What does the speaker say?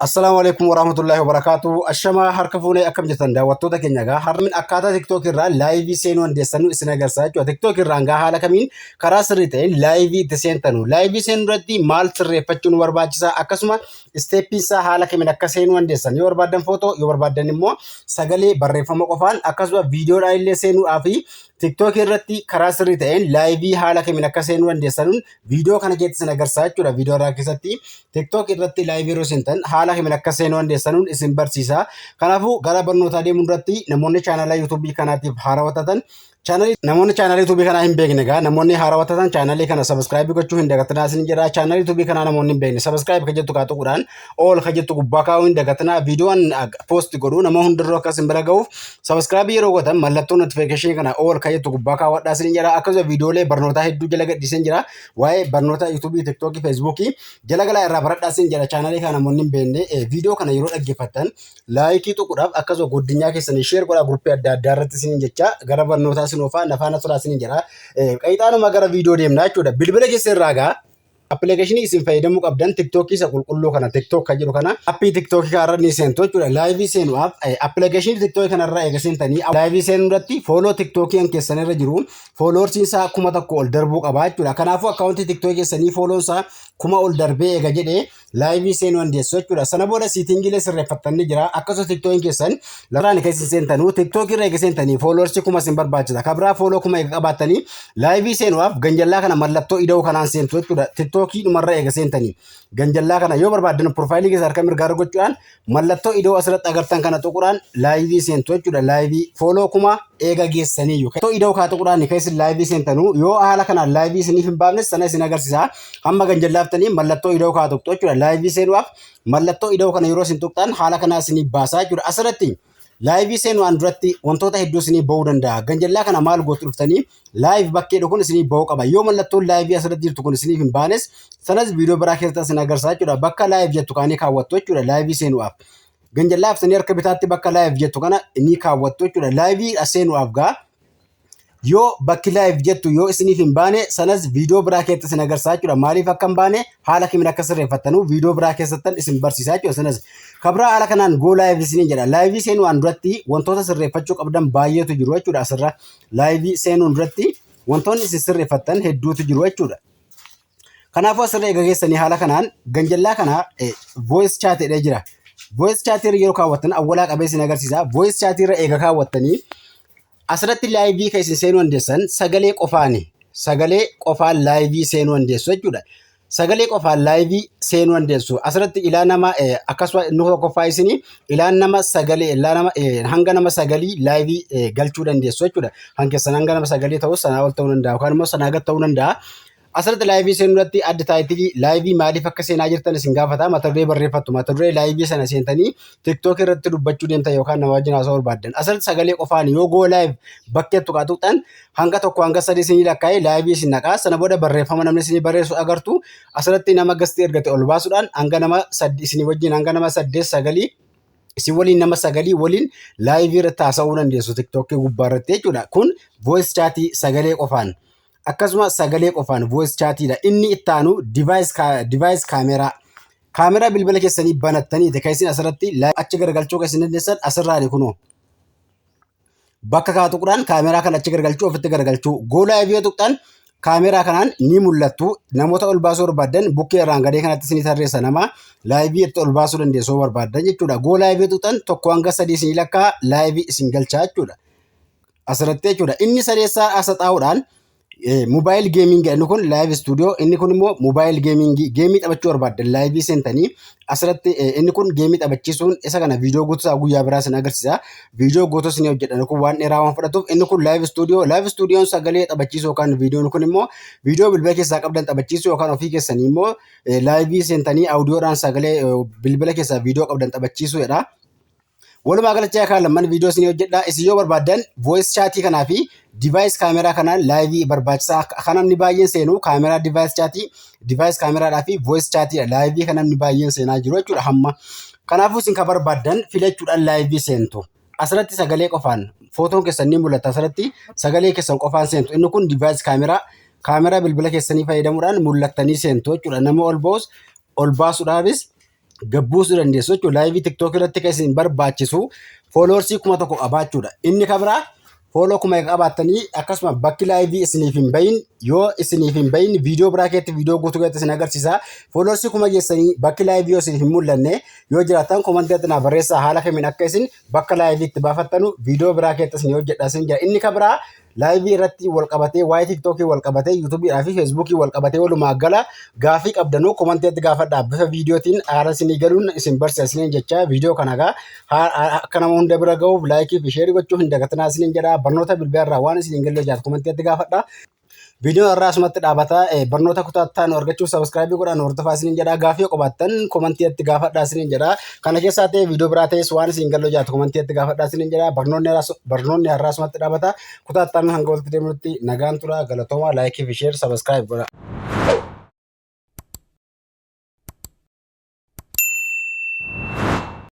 Assalamualaikum warahmatullahi wabarakatuh. Ashama harka fuunee akkam jirtan daawwattoota keenya gaa harmin akkaataa TikTok irraa laayivii seenuu dandeessanu isin agarsiisaa jechuudha. TikTok irraan gaa haala kamiin karaa sirrii ta'een laayivii itti seentanu. Laayivii seenuu irratti maal sirreeffachuun barbaachisaa akkasuma isteeppiin isaa haala kamiin akka seenuu dandeessan yoo barbaadan footoo yoo barbaadan immoo sagalee barreeffama qofaan akkasuma viidiyoodhaan illee seenuudhaa fi TikTok irratti karaa sirrii ta'een laayivii haala kamiin akka seenuu dandeessanuun viidiyoo kana keessatti isin agarsiisaa jechuudha. Viidiyoo irraa keessatti TikTok irratti laayivii yeroo seentan haala kamiin akka seenuu dandeessanuun isin barsiisa. Kanaafuu gara barnootaa deemuun irratti namoonni chaanala YouTube kanaatiif haarawwatan namoonni chaanalii YouTube kanaa hin beekne gaa namoonni haarawwatan chaanalii kana subscribe gochuu hin dagatinaa isin jira. Chaanalii YouTube kanaa namoonni hin beekne subscribe ka jettu kaatuudhaan all ka jettu gubbaa kaa'uu hin dagatinaa. Viidiyoon post godhu nama hundarroo akka isin bira ga'uuf subscribe yeroo gootan mallattoo notification kana all ka jettu gubbaa kaawwadhaa isin jira. Akkasuma viidiyoolee barnootaa hedduu jala gadhiisan jira. Waa'ee barnoota YouTube, TikTok, Facebook jala galaa irraa baradhaa isin jira. Chaanalii kana namoonni hin beekne viidiyoo kana yeroo dhaggeeffattan laayikii tuquudhaaf akkasuma guddinyaa keessanii share godhaa guruppii adda addaa irratti isin jecha gara barnootaa sinofaa nafaana turaa isin jira. Qayxaanuma gara viidiyoo deemnaa jechuudha. Bilbila keessa irraa gaa appilikeeshinii isin fayyadamuu qabdan TikTok isa qulqulluu kana TikTok kan jedhu kana appii TikTok irra ni seentu jechuudha. Laayivii seenuudhaaf appilikeeshinii TikTok kanarraa eega seentanii laayivii seenuu irratti fooloo TikTok keessan irra jiru fooloorsiin isaa 1000 ol darbuu qaba jechuudha. Kanaafuu akkaawuntii TikTok keessanii fooloon isaa 1000 ol darbee eega jedhee laayivii seenuu dandeessu jechuudha. Sana booda siitingiilee sirreeffattanii jira. Akkasuma TikTok keessan laraan keessi seentanuu TikTok irra eega seentanii fooloorsi 1000 isin barbaachisa. Kabraa fooloo 1000 eega qabaatanii laayivii seenuudhaaf ganjallaa kana mallattoo ida'uu kanaan seentu jechuudha. TikTok dhumarra eega seentanii ganjallaa kana yoo barbaadan profaayilii keessa harka mirgaa gochuudhaan mallattoo ida'uu asirratti agartan kana tuquudhaan laayivii seentu jechuudha. Laayivii fooloo 1000 eega geessanii mallattoo ida'uu kaa tuquudhaan keessi laayivii seentanuu yoo haala kanaan laayivii isiniif hin baafnes sana isin agarsiisa. Hamma ganjallaaftanii mallattoo ida'uu kaa tuqxu jechuudha. Laayivii seenuudhaaf mallattoo ida'uu kana yeroo isin tuqxan haala kanaa isiniif baasaa jechuudha. Asirratti laayivii seenuudhaan duratti wantoota hedduu isinii bahuu danda'a. Ganjallaa kana maal gootu dhuftanii laayiv bakkee kun isinii bahuu qaba. Yoo mallattoon laayivii asirratti jirtu kun isiniif hin baanes sanas viidiyoo biraa keessatti isin agarsiisa jechuudha. Bakka laayiv jettu kaanii kaawwattu jechuudha. Laayivii seenuudhaaf ganjallaa isin harka bitaatti bakka laayiv jettu kana ni kaawwattu jechuudha. Laayivii seenuudhaaf gaa yoo bakki laayiv jettu yoo isiniif hin baane sanas viidiyoo biraa keessatti isin agarsiisa jechuudha. Maaliif akka hin baane haala kamiin akka sirreeffattanuu viidiyoo biraa keessatti isin barsiisa jechuudha. Sanas kabraa haala kanaan goo laayiv isiniin jedha. Laayivii seenuudhaan duratti wantoota sirreeffachuu qabdan baay'eetu jiru jechuudha. Asirra laayivii seenuun duratti wantoonni isin sirreeffattan hedduutu jiru jechuudha. Kanaafuu asirra eega geessanii haala kanaan ganjallaa kana voice chat jedhee jira. Voice chat irra yeroo kaawwattan awwalaa qabee isin agarsiisa. Voice chat irra eega kaawwattanii asirratti laayivii kan isin seenuu dandeessan sagalee qofaan laayivii seenuu dandeessu jechuudha. Sagalee qofaan laayivii seenuu dandeessu. Asirratti ilaa nama akkasuma inni tokkoffaa isinii hanga nama sagalii laayivii galchuu dandeessu jechuudha. Hankeessan hanga nama sagalii ta'us sanaa ol ta'uu danda'a yookaan immoo sanaa gad ta'uu danda'a. Asirratti laayivii seenuu irratti adda taayitilii laayivii maaliif akka seenaa jirtan isin gaafata. Mata duree barreeffattu. Mata duree laayivii sana seentanii TikTok irratti dubbachuu deemtan yookaan nama wajjin haasa'uu barbaaddan. Asirratti sagalee qofaan yoo goo laayiv bakkeettu kaatuqxan hanga tokko hanga sadii isinii lakkaa'ee laayivii isin naqaa. Sana booda barreeffama namni isinii barreessu agartu. Asirratti nama gastii ergate ol baasuudhaan hanga nama sadii isinii wajjin hanga nama 8-9 isin waliin nama 9 waliin laayivii irratti haasa'uu dandeessu TikTok gubbaa irratti jechuudha. Kun voice chat sagalee qofaan. Akkasuma sagalee qofaan voice chatidha. Inni itti aanu device kaameraa. Kaameraa bilbila keessanii banattanii kan isin asirratti achi garagalchuu kan isin dandeessan asirraani kunoo. Bakka kaatuqudhaan kaameraa kan achi garagalchuu ofitti garagalchuu. Goo laayivii tuqxan kaameraa kanaan ni mul'attu. Namoota ol baasuu barbaadan bukkee irraan gadee kanatti isinii tarreessa nama laayivii itti ol baasuu dandeessuu barbaadan jechuudha. Goo laayivii tuqxan tokko hanga sadii isinii lakkaa laayivii isin galchaa jechuudha. Asirratti jechuudha. Inni sadeessaa asa xaa'uudhaan mobile gaming inni kun live studio inni kun immoo mobile gaming geemii taphachuu barbaadan laayivii seentanii asirratti inni kun geemii taphachiisuun isa kana viidiyoo guutuusaa guyyaa biraa isin agarsiisa. Viidiyoo guutuu isin hojjedhan kun waan dheeraa waan fudhatuuf inni kun live studioon sagalee taphachiisuu yookaan viidiyoon kun immoo viidiyoo bilbila keessaa qabdan taphachiisuu yookaan ofii keessanii immoo laayivii seentanii audioodhaan sagalee bilbila keessaa viidiyoo qabdan taphachiisuudha. Walumaa galatti akka lamman viidiyoo isin hojjedha. Isin yoo barbaadan voice chat kanaa fi device kaameraa kanaan laayivii barbaachisaa kan namni baay'een seenu kaameraa device kaameraadhaa fi voice chatidha. Laayivii kan namni baay'een seenaa jiru jechuudha hamma. Kanaafuu isin kan barbaadan filachuudhaan laayivii seentu. Asirratti sagalee qofaan footoon keessan ni mul'ata. Asirratti sagalee keessan qofaan seentu. Inni kun device kaameraa bilbila keessanii fayyadamuudhaan mul'attanii seentu jechuudha. Nama ol baasuudhaafis gabbuusuu dandeessu jechuudha. Laayivii TikTok irratti kan isin barbaachisu fooloorsii 1000 qabaachuudha. Inni kan biraa fooloo 1000 qabaattanii akkasuma bakki laayivii isiniif hin bahin yoo isiniif hin bahin viidiyoo biraa keessatti viidiyoo guutuu keessatti isin agarsiisa. Fooloorsii 1000 geessanii bakki laayivii yoo isiniif hin mul'anne yoo jiraatan komantii irratti barreessaa haala kamiin akka isin bakka laayivii itti baafattanu viidiyoo biraa keessatti isin hojjedhaa isin jira. Inni kan biraa laayivii irratti wal qabatee waa'ee TikTokii wal qabatee YouTube'ii fi Facebookii wal qabatee walumaa gala gaafii qabdanuu komantiitti gaafadhaa bifa viidiyootiin haala isinii galuun isin barsiisaniin jecha viidiyoo kana akka nama hunda bira ga'uuf laayikii fi sheerii gochuu hin dagatinaa isiniin jedha. Barnoota bilbilarraa waan isiniin galle jaatu komantiitti gaafadhaa. Viidiyoo irraa asumatti dhaabata barnoota kutaattaan argachuuf sabiskiraayibii godhaan hordofaa isiniin jedha. Gaafii qabaattan komantiitti gaafadhaa isiniin jedha. Kana keessaa ta'e viidiyoo biraa ta'es waan isiniin galle jaatu komantiitti gaafadhaa isiniin jedha. Barnoonni irraa asumatti dhaabata kutaattaan hanga walitti deemnutti nagaan tura. Galatoomaa laayikii fi sheerii sabiskiraayib godhaa.